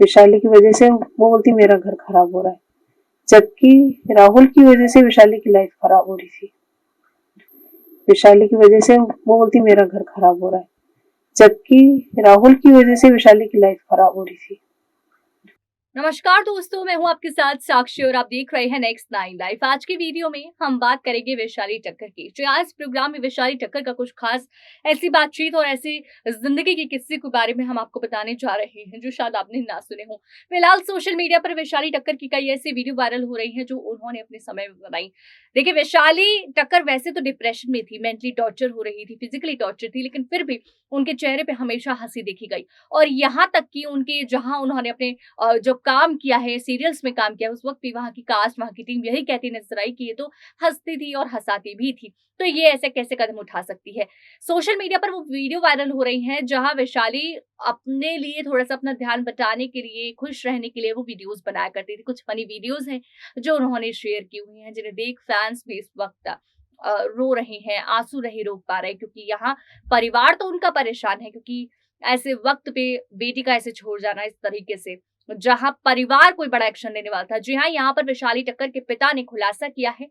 विशाली की वजह से वो बोलती मेरा घर खराब हो रहा है, जबकि राहुल की वजह से विशाली की लाइफ खराब हो रही थी। विशाली की वजह से वो बोलती मेरा घर खराब हो रहा है, जबकि राहुल की वजह से विशाली की लाइफ खराब हो रही थी। नमस्कार दोस्तों, मैं हूं आपके साथ साक्षी और आप देख रहे हैं नेक्स्ट 9 लाइफ। आज की वीडियो में हम बात करेंगे वैशाली टक्कर की। जो आज प्रोग्राम में वैशाली टक्कर का कुछ खास ऐसी बातचीत और ऐसी जिंदगी के किस्से के बारे में हम आपको बताने जा रहे हैं जो शायद आपने ना सुने हो। फिलहाल सोशल मीडिया पर वैशाली टक्कर की कई ऐसी वीडियो वायरल हो रही है जो उन्होंने अपने समय में बनाई। देखिए, वैशाली टक्कर वैसे तो डिप्रेशन में थी, मेंटली टॉर्चर हो रही थी, फिजिकली टॉर्चर थी, लेकिन फिर भी उनके चेहरे पे हमेशा हंसी देखी गई। और यहाँ तक कि उनके जहां उन्होंने अपने जो काम किया है, सीरियल्स में काम किया है, उस वक्त भी वहाँ की कास्ट, वहाँ की टीम यही कहती नजर आई कि ये तो हंसती थी और हंसाती भी थी, तो ये ऐसे कैसे कदम उठा सकती है। सोशल मीडिया पर वो वीडियो वायरल हो रही हैं जहां वैशाली अपने लिए थोड़ा-सा अपना ध्यान बटाने के लिए, खुश रहने के लिए वो वीडियोस बनाया करती थी। कुछ फनी वीडियोस हैं जो उन्होंने शेयर की हुई हैं, जिन्हें देख फैंस भी इस वक्त रो रहे हैं, आंसू नहीं रोक पा रहे, क्योंकि यहाँ परिवार तो उनका परेशान है, क्योंकि ऐसे वक्त पे बेटी का ऐसे छोड़ जाना इस तरीके से, जहां परिवार कोई बड़ा एक्शन लेने वाला था। जी हाँ, यहाँ पर वैशाली टक्कर के पिता ने खुलासा किया है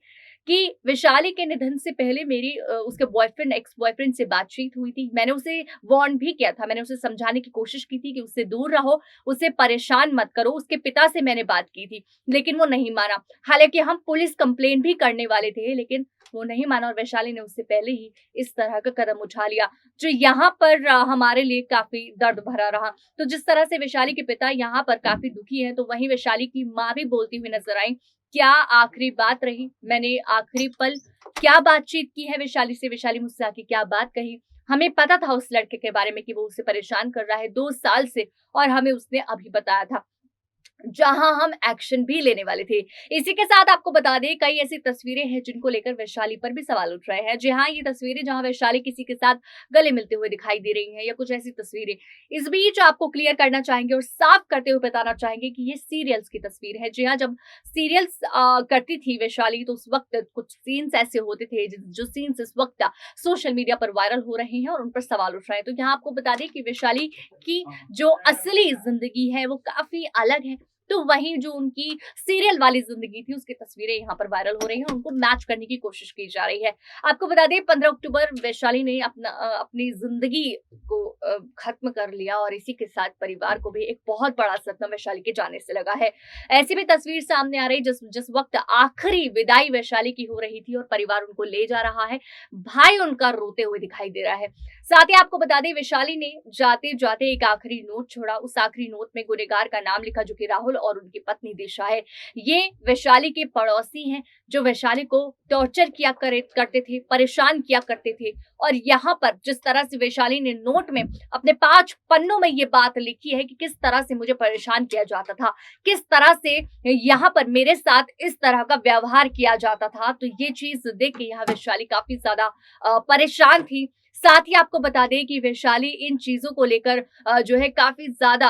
कि वैशाली के निधन से पहले मेरी उसके बॉयफ्रेंड, एक्स बॉयफ्रेंड से बातचीत हुई थी। मैंने उसे वार्न भी किया था, मैंने उसे समझाने की कोशिश की थी कि उससे दूर रहो, उसे परेशान मत करो। उसके पिता से मैंने बात की थी, लेकिन वो नहीं माना। हालांकि हम पुलिस कंप्लेंट भी करने वाले थे, लेकिन वो नहीं माना और वैशाली ने उससे पहले ही इस तरह का कदम उठा लिया, जो यहाँ पर हमारे लिए काफी दर्द भरा रहा। तो जिस तरह से वैशाली के पिता यहाँ पर काफी दुखी हैं, तो वहीं वैशाली की माँ भी बोलती हुई नजर आई। क्या आखिरी बात रही, मैंने आखिरी पल क्या बातचीत की है वैशाली से, वैशाली मुझसे आके क्या बात कही। हमें पता था उस लड़के के बारे में कि वो उसे परेशान कर रहा है 2 साल से, और हमें उसने अभी बताया था, जहां हम एक्शन भी लेने वाले थे। इसी के साथ आपको बता दें, कई ऐसी तस्वीरें हैं जिनको लेकर वैशाली पर भी सवाल उठ रहे हैं। जी हाँ, ये तस्वीरें जहां वैशाली किसी के साथ गले मिलते हुए दिखाई दे रही हैं, या कुछ ऐसी तस्वीरें। इस बीच आपको क्लियर करना चाहेंगे और साफ करते हुए बताना चाहेंगे कि ये सीरियल्स की तस्वीर है। जी हाँ, जब सीरियल्स करती थी वैशाली, तो उस वक्त कुछ सीन्स ऐसे होते थे जो सीन्स इस वक्त सोशल मीडिया पर वायरल हो रहे हैं और उन पर सवाल उठ रहे हैं। तो यहाँ आपको बता दें कि वैशाली की जो असली जिंदगी है वो काफी अलग है, तो वहीं जो उनकी सीरियल वाली जिंदगी थी उसकी तस्वीरें यहाँ पर वायरल हो रही हैं, उनको मैच करने की कोशिश की जा रही है। आपको बता दें, 15 अक्टूबर वैशाली ने अपनी जिंदगी को खत्म कर लिया, और इसी के साथ परिवार को भी एक बहुत बड़ा सदमा वैशाली के जाने से लगा है। ऐसी भी तस्वीर सामने आ रही जिस जिस वक्त आखिरी विदाई वैशाली की हो रही थी और परिवार उनको ले जा रहा है, भाई उनका रोते हुए दिखाई दे रहा है। साथ ही आपको बता दें, वैशाली ने जाते जाते एक आखिरी नोट छोड़ा। उस आखिरी नोट में गुनहगार का नाम लिखा, जो कि राहुल और उनकी पत्नी दिशा है। ये वैशाली के पड़ोसी हैं जो वैशाली को टॉर्चर किया करते थे, परेशान किया करते थे। और यहाँ पर जिस तरह से वैशाली ने नोट में अपने 5 पन्नों में ये बात लिखी है कि किस तरह से मुझे परेशान किया जाता था, किस तरह से यहाँ पर मेरे साथ इस तरह का व्यवहार किया जाता था, तो ये चीज देख के यहाँ वैशाली काफी ज्यादा परेशान थी। साथ ही आपको बता दें कि वैशाली इन चीजों को लेकर जो है काफी ज्यादा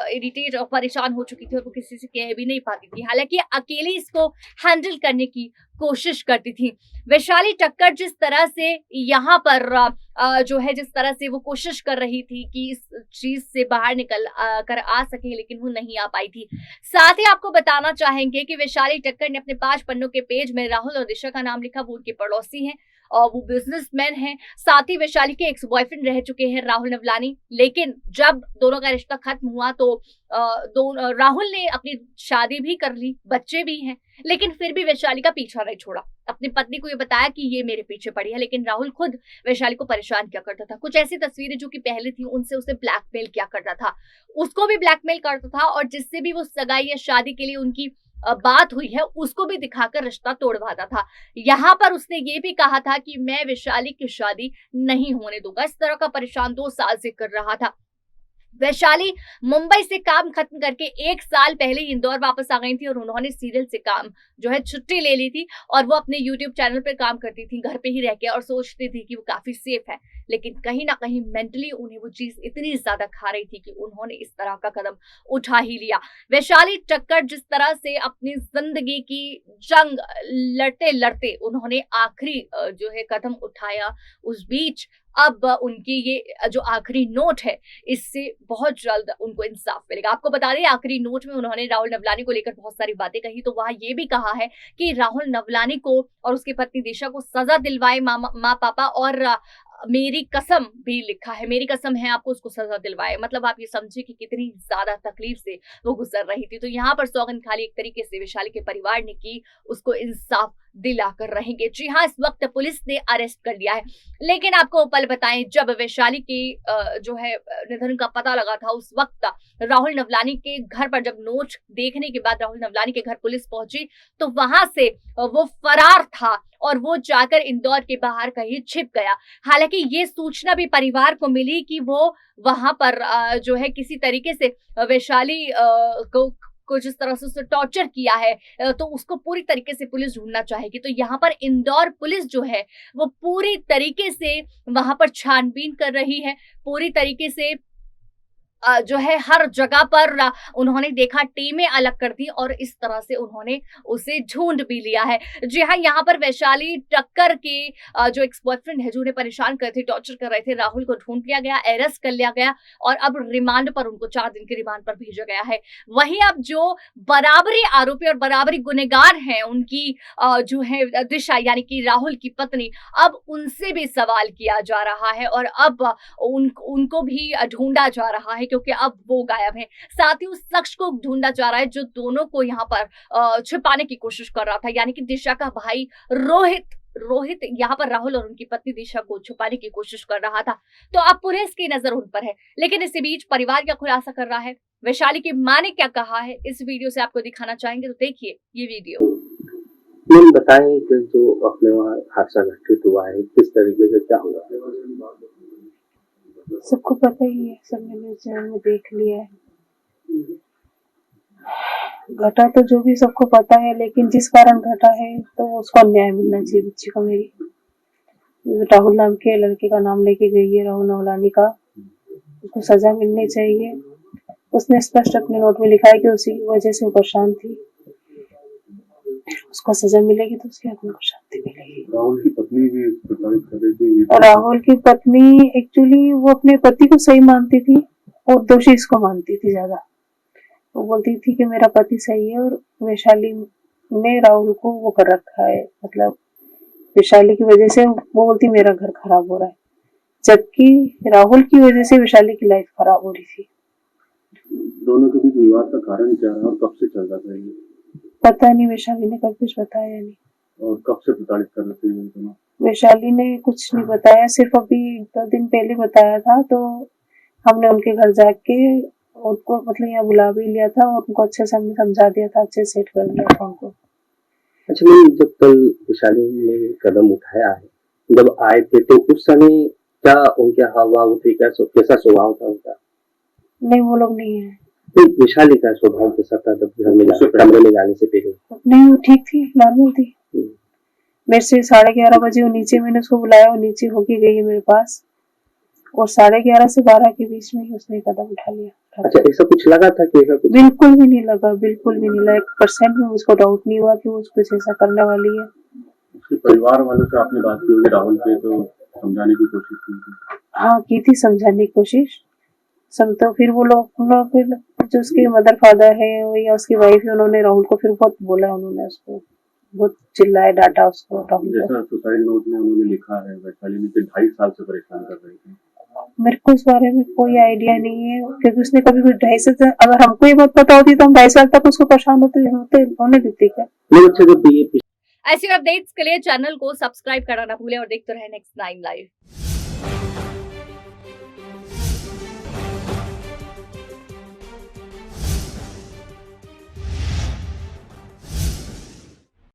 इरिटेट और परेशान हो चुकी थी, और वो किसी से कह भी नहीं पाती थी। हालांकि अकेले इसको हैंडल करने की कोशिश करती थी। वैशाली टक्कर जिस तरह से यहाँ पर जो है, जिस तरह से वो कोशिश कर रही थी कि इस चीज से बाहर निकल कर आ सके, लेकिन वो नहीं आ पाई थी। साथ ही आपको बताना चाहेंगे कि वैशाली टक्कर ने अपने 5 पन्नों के पेज में राहुल और दिशा का नाम लिखा। वो उनके पड़ोसी हैं और वो बिजनेसमैन हैं। साथ ही वैशाली के एक्स बॉयफ्रेंड रह चुके हैं राहुल नवलानी, लेकिन जब दोनों का रिश्ता खत्म हुआ तो राहुल ने अपनी शादी भी कर ली, बच्चे भी हैं, लेकिन फिर भी वैशाली का पीछा नहीं छोड़ा। अपनी पत्नी को ये बताया कि ये मेरे पीछे पड़ी है, लेकिन राहुल खुद वैशाली को परेशान किया करता था। कुछ ऐसी तस्वीरें जो कि पहले थी, उनसे उसे ब्लैकमेल किया करता था, उसको भी ब्लैकमेल करता था, और जिससे भी वो सगाई या शादी के लिए उनकी बात हुई है उसको भी दिखाकर रिश्ता तोड़वाता था। यहाँ पर उसने ये भी कहा था कि मैं वैशाली की शादी नहीं होने दूंगा। इस तरह का परेशान 2 साल से कर रहा था। वैशाली मुंबई से काम खत्म करके 1 साल पहले इंदौर वापस आ गई थी, और उन्होंने सीरियल से काम जो है छुट्टी ले ली थी, और वो अपने यूट्यूब चैनल पर काम करती थी घर पे ही रह के, और सोचती थी कि वो काफी सेफ है। लेकिन कहीं ना कहीं मेंटली उन्हें वो चीज इतनी ज्यादा खा रही थी कि उन्होंने इस तरह का कदम उठा ही लिया। वैशाली टक्कर जिस तरह से अपनी जिंदगी की जंग लड़ते लड़ते उन्होंने आखिरी जो है कदम उठाया, उस बीच अब उनकी ये जो आखिरी नोट है, इससे बहुत जल्द उनको इंसाफ मिलेगा। आपको बता दें, आखिरी नोट में उन्होंने राहुल नवलानी को लेकर बहुत सारी बातें कही, तो वहां ये भी कहा है कि राहुल नवलानी को और उसकी पत्नी दिशा को सजा दिलवाए माँ पापा, और मेरी कसम भी लिखा है, मेरी कसम है आपको उसको सजा दिलवाए। मतलब आप ये समझिए कि कितनी ज्यादा तकलीफ से वो गुजर रही थी। तो यहाँ पर सौगंध खाली एक तरीके से वैशाली के परिवार ने की, उसको इंसाफ दिलाकर रहेंगे। जी हाँ, इस वक्त पुलिस ने अरेस्ट कर लिया है। लेकिन आपको पल बताएं, जब वैशाली के जो है निधन का पता लगा था, उस वक्त राहुल नवलानी के घर पर जब नोट देखने के बाद राहुल नवलानी के घर पुलिस पहुंची, तो वहां से वो फरार था और वो जाकर इंदौर के बाहर कहीं छिप गया। हालांकि ये सूचना भी परिवार को मिली कि वो वहां पर जो है किसी तरीके से वैशाली को जिस तरह से उसे टॉर्चर किया है, तो उसको पूरी तरीके से पुलिस ढूंढना चाहेगी। तो यहाँ पर इंदौर पुलिस जो है वो पूरी तरीके से वहां पर छानबीन कर रही है, पूरी तरीके से जो है हर जगह पर उन्होंने देखा, टीमें अलग कर दी और इस तरह से उन्होंने उसे ढूंढ भी लिया है। जी हाँ, यहाँ पर वैशाली टक्कर के जो एक्स बॉयफ्रेंड है, जो उन्हें परेशान कर थे, टॉर्चर कर रहे थे, राहुल को ढूंढ लिया गया, अरेस्ट कर लिया गया और अब रिमांड पर उनको 4 दिन के रिमांड पर भेजा गया है। वहीं अब जो बराबरी आरोपी और बराबरी गुनहगार हैं, उनकी जो है दिशा यानी कि राहुल की पत्नी, अब उनसे भी सवाल किया जा रहा है और अब उनको भी ढूंढा जा रहा है, क्योंकि अब वो गायब हैं। साथ ही उस शख्स को ढूंढा जा रहा है जो दोनों को यहाँ पर छिपाने की कोशिश कर रहा था, यानी कि दिशा का भाई रोहित यहाँ पर राहुल और उनकी पत्नी दिशा को छुपाने की कोशिश कर रहा था। तो अब पुलिस की नजर उन पर है। लेकिन इसी बीच परिवार क्या खुलासा कर रहा है, वैशाली की मां ने क्या कहा है, इस वीडियो से आपको दिखाना चाहेंगे, तो देखिए ये वीडियो। मैम बताएं कि जो अपने वहाँ हादसा घटित हुआ है, किस तरीके से क्या हुआ? सबको पता ही है, सब मैंने चैनल में देख लिया है। घटा तो जो भी सबको पता है, लेकिन जिस कारण घटा है तो उसको न्याय मिलना चाहिए बच्ची को। मेरी राहुल नाम के लड़के का नाम लेके गई है, राहुल नवलानी का, उसको सजा मिलनी चाहिए। उसने स्पष्ट अपने नोट में लिखा है कि उसी की वजह से वो परेशान थी, उसको सजा मिलेगी तो उसकी आत्मा को शांति मिलेगी। राहुल की पत्नी भी प्रताड़ित कर रही थी। और राहुल की पत्नी एक्चुअली वो अपने पति को सही मानती थी और दोषी इसको मानती थी ज्यादा। वो बोलती थी कि मेरा पति सही है, और वैशाली ने राहुल को वो कर रखा है, मतलब वैशाली की वजह से वो बोलती मेरा घर खराब हो रहा है, जबकि राहुल की वजह से वैशाली की लाइफ खराब हो रही थी। दोनों के बीच विवाद का कारण क्या है और कब से चल रहा था ये? पता नहीं, वैशाली ने कभी कुछ बताया नहीं। और कब से प्रताड़ित कर रहे थे ये दोनों? वैशाली ने कुछ नहीं बताया, सिर्फ अभी 2 दिन पहले बताया था। तो हमने उनके घर जाके उनको मतलब यहाँ बुला भी लिया था और उनको अच्छे से हमने समझा दिया था, अच्छे सेट कर दिया था उनको। अच्छा मैम, जब कल वैशाली ने कदम उठाया है, जब आए थे तो उस समय क्या उनके हाव भाव थे, कैसा स्वभाव था उनका? नहीं, वो लोग नहीं है। वैशाली का स्वभाव कैसा था जब घर में कमरे में जाने से पहले? नहीं, वो ठीक थी, नॉर्मल थी। मेरे से 11:30 बजे वो नीचे, मैंने उसको बुलाया, वो नीचे होके गई है मेरे पास, और 11:30 से 12 के बीच में ही उसने कदम उठा लिया। अच्छा, ऐसा कुछ लगा था कि ऐसा कुछ? बिल्कुल भी नहीं लगा, बिल्कुल भी नहीं लगा। 1% में मुझको डाउट नहीं हुआ कि वो कुछ ऐसा करने वाली है। उसके परिवार वालों से आपने बात की होगी राहुल के, तो समझाने की कोशिश की थी? हाँ, की थी समझाने की कोशिश सब। तो फिर वो लोग फिर जो उसके मदर फादर है या उसकी वाइफ है, उन्होंने राहुल को फिर बहुत बोला, उन्होंने उसको बहुत चिल्लाया, डांटा उसको। राहुल जैसा सुसाइड नोट में उन्होंने लिखा है, वैशाली ने 2.5 साल से परेशान कर रही थी। मेरे को इस बारे में कोई आइडिया नहीं है, क्योंकि उसने कभी कुछ 2.5 साल, अगर हमको ये बात पता होती तो हम 2.5 साल तक उसको परेशान होने देते क्या? ऐसी अपडेट्स के लिए चैनल को सब्सक्राइब करना ना भूलें और देखते रहें नेक्स्ट 9 लाइव।